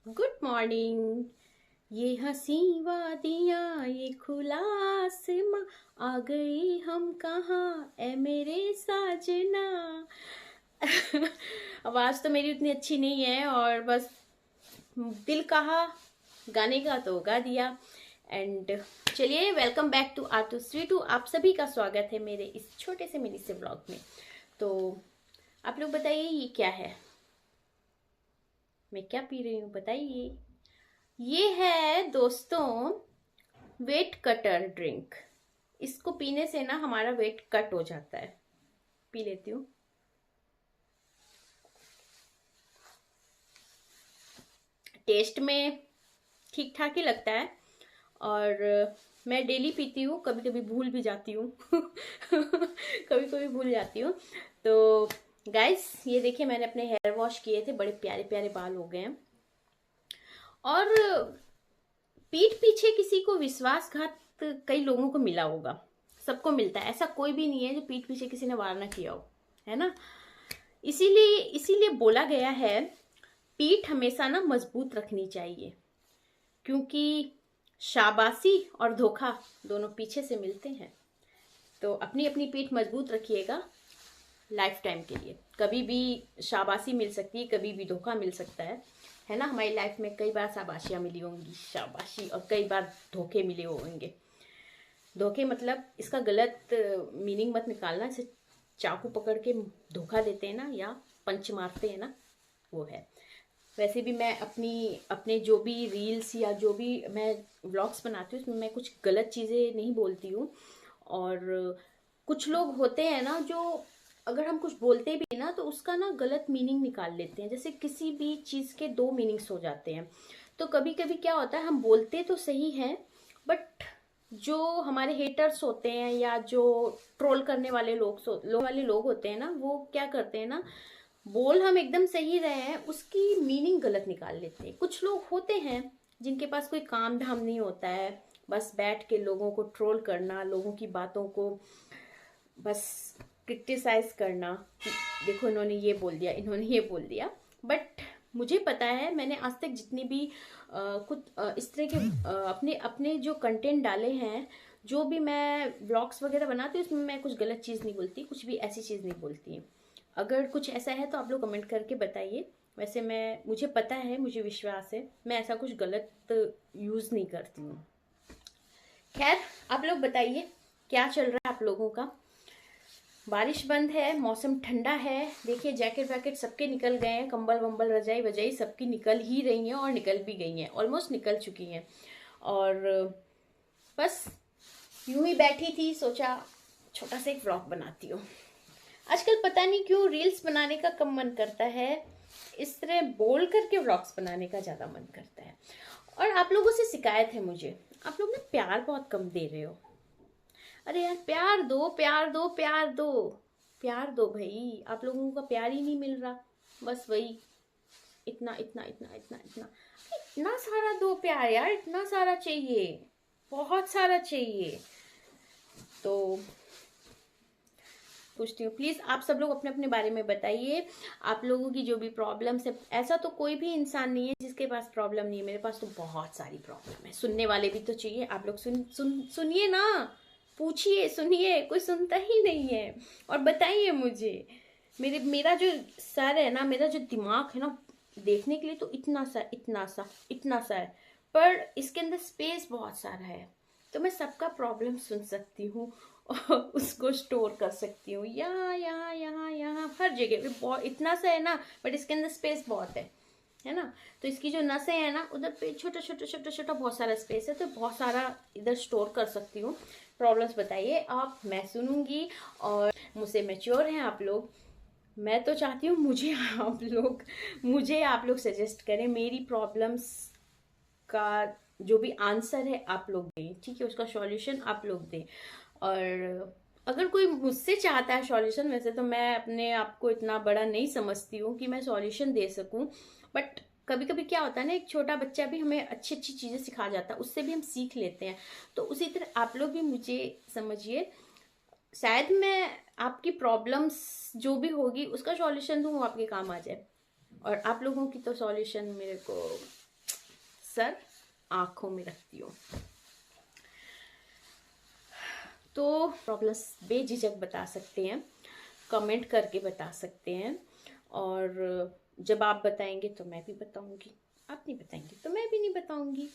Good morning. ये हंसी वादियाँ ये खुला आसमां, आ गए हम कहाँ ए मेरे साजना। आवाज़ तो मेरी उतनी अच्छी नहीं है और बस दिल कहा गाने का तो गा दिया। एंड चलिए, welcome back to R two स्वी टू। आप सभी का स्वागत है मेरे इस छोटे से मिनी से ब्लॉग में। तो आप लोग बताइए ये क्या है, मैं क्या पी रही हूँ बताइए। ये है दोस्तों वेट कटर ड्रिंक। इसको पीने से ना हमारा वेट कट हो जाता है। पी लेती हूँ। टेस्ट में ठीक ठाक ही लगता है और मैं डेली पीती हूँ, कभी कभी भूल भी जाती हूँ। कभी कभी भूल जाती हूँ। तो गाइस ये देखिए, मैंने अपने हेयर वॉश किए थे, बड़े प्यारे प्यारे बाल हो गए हैं। और पीठ पीछे किसी को विश्वासघात कई लोगों को मिला होगा, सबको मिलता है। ऐसा कोई भी नहीं है जो पीठ पीछे किसी ने वार ना किया हो, है ना। इसीलिए इसीलिए बोला गया है पीठ हमेशा ना मजबूत रखनी चाहिए, क्योंकि शाबाशी और धोखा दोनों पीछे से मिलते हैं। तो अपनी अपनी पीठ मजबूत रखिएगा लाइफ टाइम के लिए। कभी भी शाबाशी मिल सकती है, कभी भी धोखा मिल सकता है ना। हमारी लाइफ में कई बार शाबाशियाँ मिली होंगी, शाबाशी, और कई बार धोखे मिले होंगे। धोखे मतलब इसका गलत मीनिंग मत निकालना, इसे चाकू पकड़ के धोखा देते हैं ना, या पंच मारते हैं ना, वो है। वैसे भी मैं अपने जो भी रील्स या जो भी मैं व्लॉग्स बनाती हूँ उसमें मैं कुछ गलत चीज़ें नहीं बोलती हूँ। और कुछ लोग होते हैं ना जो अगर हम कुछ बोलते भी ना तो उसका ना गलत मीनिंग निकाल लेते हैं। जैसे किसी भी चीज़ के दो मीनिंग्स हो जाते हैं। तो कभी कभी क्या होता है, हम बोलते तो सही हैं, बट जो हमारे हेटर्स होते हैं या जो ट्रोल करने वाले लोग होते हैं ना, वो क्या करते हैं ना, बोल हम एकदम सही रहे हैं, उसकी मीनिंग गलत निकाल लेते हैं। कुछ लोग होते हैं जिनके पास कोई काम धाम नहीं होता है, बस बैठ के लोगों को ट्रोल करना, लोगों की बातों को बस क्रिटिसाइज करना कि देखो इन्होंने ये बोल दिया, इन्होंने ये बोल दिया। बट मुझे पता है, मैंने आज तक जितनी भी कुछ इस तरह के अपने अपने जो कंटेंट डाले हैं, जो भी मैं व्लॉग्स वगैरह बनाती हूँ, उसमें मैं कुछ गलत चीज़ नहीं बोलती, कुछ भी ऐसी चीज़ नहीं बोलती। अगर कुछ ऐसा है तो आप लोग कमेंट करके बताइए। वैसे मुझे पता है, मुझे विश्वास है, मैं ऐसा कुछ गलत यूज़ नहीं करती हूँ। खैर, आप लोग बताइए क्या चल रहा है आप लोगों का। बारिश बंद है, मौसम ठंडा है। देखिए जैकेट वैकेट सबके निकल गए हैं, कंबल वंबल रजाई वजाई सबकी निकल ही रही हैं और निकल भी गई हैं, ऑलमोस्ट निकल चुकी हैं। और बस यूं ही बैठी थी, सोचा छोटा सा एक व्लॉग बनाती हूँ। आजकल पता नहीं क्यों रील्स बनाने का कम मन करता है, इस तरह बोल करके व्लॉग्स बनाने का ज़्यादा मन करता है। और आप लोगों से शिकायत है मुझे, आप लोग ना प्यार बहुत कम दे रहे हो। अरे यार प्यार दो, प्यार दो, प्यार दो, प्यार दो भाई। आप लोगों का प्यार ही नहीं मिल रहा, बस वही इतना इतना इतना इतना इतना इतना सारा दो प्यार यार, इतना सारा चाहिए, बहुत सारा चाहिए। तो पूछती हूँ, प्लीज़ आप सब लोग अपने अपने बारे में बताइए, आप लोगों की जो भी प्रॉब्लम्स है। ऐसा तो कोई भी इंसान नहीं है जिसके पास प्रॉब्लम नहीं है, मेरे पास तो बहुत सारी प्रॉब्लम है। सुनने वाले भी तो चाहिए, आप लोग सुनिए ना, पूछिए, सुनिए, कोई सुनता ही नहीं है। और बताइए मुझे, मेरा जो सर है ना, मेरा जो दिमाग है ना, देखने के लिए तो इतना सा इतना सा इतना सा है, पर इसके अंदर स्पेस बहुत सारा है। तो मैं सबका प्रॉब्लम सुन सकती हूँ और उसको स्टोर कर सकती हूँ, यहाँ यहाँ यहाँ यहाँ हर जगह पे। बहुत इतना सा है ना, बट इसके अंदर स्पेस बहुत है ना। तो इसकी जो नसें हैं ना, उधर पे छोटा छोटा छोटा छोटा बहुत सारा स्पेस है, तो बहुत सारा इधर स्टोर कर सकती हूँ। प्रॉब्लम्स बताइए आप, मैं सुनूंगी। और मुझसे मैच्योर हैं आप लोग, मैं तो चाहती हूँ मुझे आप लोग सजेस्ट करें, मेरी प्रॉब्लम्स का जो भी आंसर है आप लोग दें, ठीक है, उसका सॉल्यूशन आप लोग दें। और अगर कोई मुझसे चाहता है सॉल्यूशन, वैसे तो मैं अपने आप को इतना बड़ा नहीं समझती हूँ कि मैं सॉल्यूशन दे सकूँ, बट कभी कभी क्या होता है ना, एक छोटा बच्चा भी हमें अच्छी अच्छी चीज़ें सिखा जाता है, उससे भी हम सीख लेते हैं। तो उसी तरह आप लोग भी मुझे समझिए, शायद मैं आपकी प्रॉब्लम्स जो भी होगी उसका सॉल्यूशन दूँ, वो आपके काम आ जाए। और आप लोगों की तो सॉल्यूशन मेरे को अक्सर आंखों में रखती हूँ। तो प्रॉब्लम्स बेझिझक बता सकते हैं, कमेंट करके बता सकते हैं, और जब आप बताएंगे तो मैं भी बताऊंगी, आप नहीं बताएंगे तो मैं भी नहीं बताऊंगी।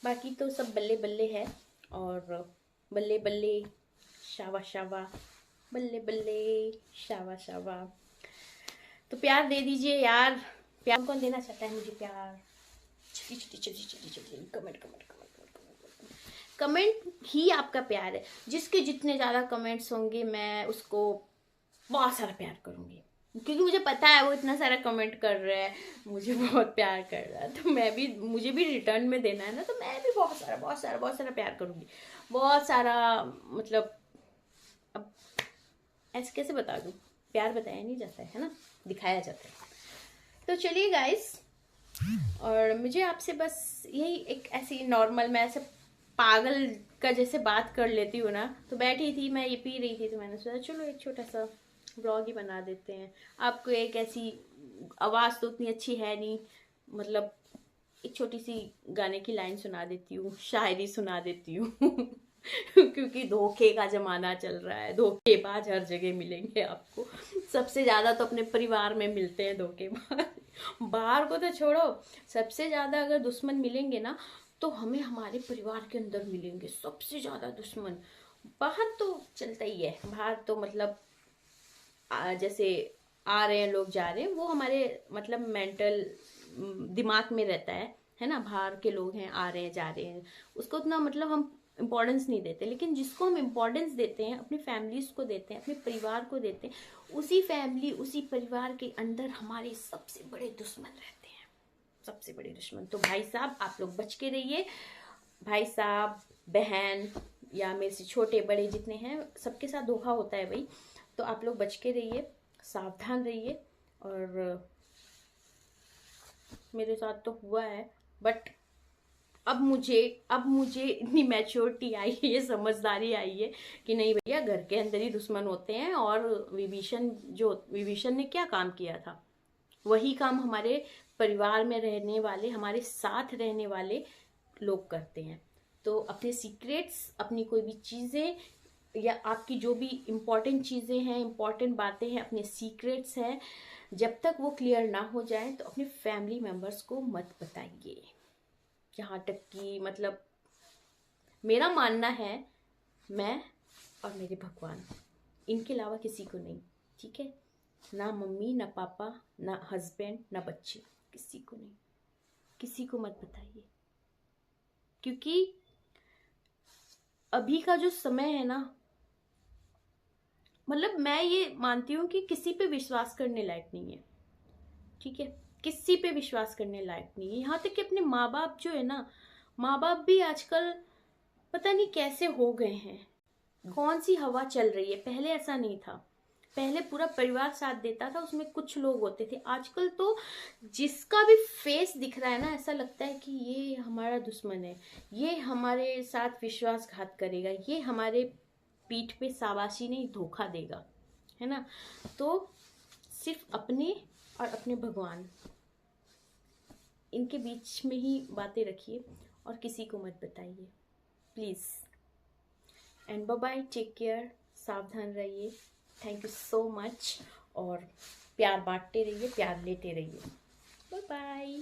बाकी तो सब बल्ले बल्ले है, और बल्ले बल्ले शावा शावा, बल्ले बल्ले शावा शावा। तो प्यार दे दीजिए यार, प्यार कौन देना चाहता है मुझे प्यार? छटी छटी छटी छटी छटी कमेंट कमेंट कमेंट कमेंट ही आपका प्यार है। जिसके जितने ज़्यादा कमेंट्स होंगे मैं उसको बहुत सारा प्यार करूँगी, क्योंकि मुझे पता है वो इतना सारा कमेंट कर रहा है, मुझे बहुत प्यार कर रहा है, तो मैं भी, मुझे भी रिटर्न में देना है ना, तो मैं भी बहुत सारा प्यार करूँगी, बहुत सारा। मतलब अब ऐसे कैसे बता दूँ, प्यार बताया नहीं जाता है ना, दिखाया जाता है। तो चलिए गाइस, और मुझे आपसे बस यही एक ऐसी नॉर्मल, मैं ऐसे पागल का जैसे बात कर लेती हूँ ना, तो बैठी थी मैं, ये पी रही थी, तो मैंने सोचा चलो एक छोटा सा ब्लॉग ही बना देते हैं। आपको एक ऐसी आवाज़ तो उतनी अच्छी है नहीं, मतलब एक छोटी सी गाने की लाइन सुना देती हूँ, शायरी सुना देती हूँ क्योंकि धोखे का जमाना चल रहा है, धोखेबाज हर जगह मिलेंगे आपको। सबसे ज्यादा तो अपने परिवार में मिलते हैं धोखेबाज, बाहर को तो छोड़ो, सबसे ज्यादा अगर दुश्मन मिलेंगे ना तो हमें हमारे परिवार के अंदर मिलेंगे सबसे ज्यादा दुश्मन। बाहर तो चलता ही है, बाहर तो मतलब जैसे आ रहे हैं लोग, जा रहे हैं, वो हमारे मतलब मेंटल दिमाग में रहता है ना, बाहर के लोग हैं, आ रहे हैं जा रहे हैं, उसको उतना मतलब हम इम्पोर्टेंस नहीं देते। लेकिन जिसको हम इम्पोर्टेंस देते हैं, अपनी फैमिलीज को देते हैं, अपने परिवार को देते हैं, उसी फैमिली उसी परिवार के अंदर हमारे सबसे बड़े दुश्मन रहते हैं, सबसे बड़े दुश्मन। तो भाई साहब आप लोग बच के रहिए, भाई साहब बहन या मेरे से छोटे बड़े जितने हैं, सबके साथ धोखा होता है भाई, तो आप लोग बच के रहिए, सावधान रहिए। और मेरे साथ तो हुआ है, बट अब मुझे इतनी मैच्योरिटी आई है, ये समझदारी आई है कि नहीं भैया, घर के अंदर ही दुश्मन होते हैं। और विभीषण ने क्या काम किया था, वही काम हमारे परिवार में रहने वाले, हमारे साथ रहने वाले लोग करते हैं। तो अपने सीक्रेट्स, अपनी कोई भी चीज़ें या आपकी जो भी इम्पोर्टेंट चीज़ें हैं, इम्पोर्टेंट बातें हैं, अपने सीक्रेट्स हैं, जब तक वो क्लियर ना हो जाए तो अपने फैमिली मेम्बर्स को मत बताइए। यहाँ तक कि मतलब मेरा मानना है, मैं और मेरे भगवान, इनके अलावा किसी को नहीं, ठीक है? ना मम्मी, ना पापा, ना हस्बैंड, ना बच्चे, किसी को नहीं, किसी को मत बताइए। क्योंकि अभी का जो समय है ना, मतलब मैं ये मानती हूँ कि किसी पे विश्वास करने लायक नहीं है, ठीक है? किसी पे विश्वास करने लायक नहीं है। यहाँ तक कि अपने माँ बाप जो है ना, माँ बाप भी आजकल पता नहीं कैसे हो गए हैं, कौन सी हवा चल रही है। पहले ऐसा नहीं था, पहले पूरा परिवार साथ देता था, उसमें कुछ लोग होते थे। आजकल तो जिसका भी फेस दिख रहा है ना, ऐसा लगता है कि ये हमारा दुश्मन है, ये हमारे साथ विश्वासघात करेगा, ये हमारे पीठ पे शाबाशी नहीं धोखा देगा, है ना? तो सिर्फ अपने और अपने भगवान, इनके बीच में ही बातें रखिए और किसी को मत बताइए please. And bye bye, take care, सावधान रहिए, थैंक यू सो मच। और प्यार बांटते रहिए, प्यार लेते रहिए, बाय बाय।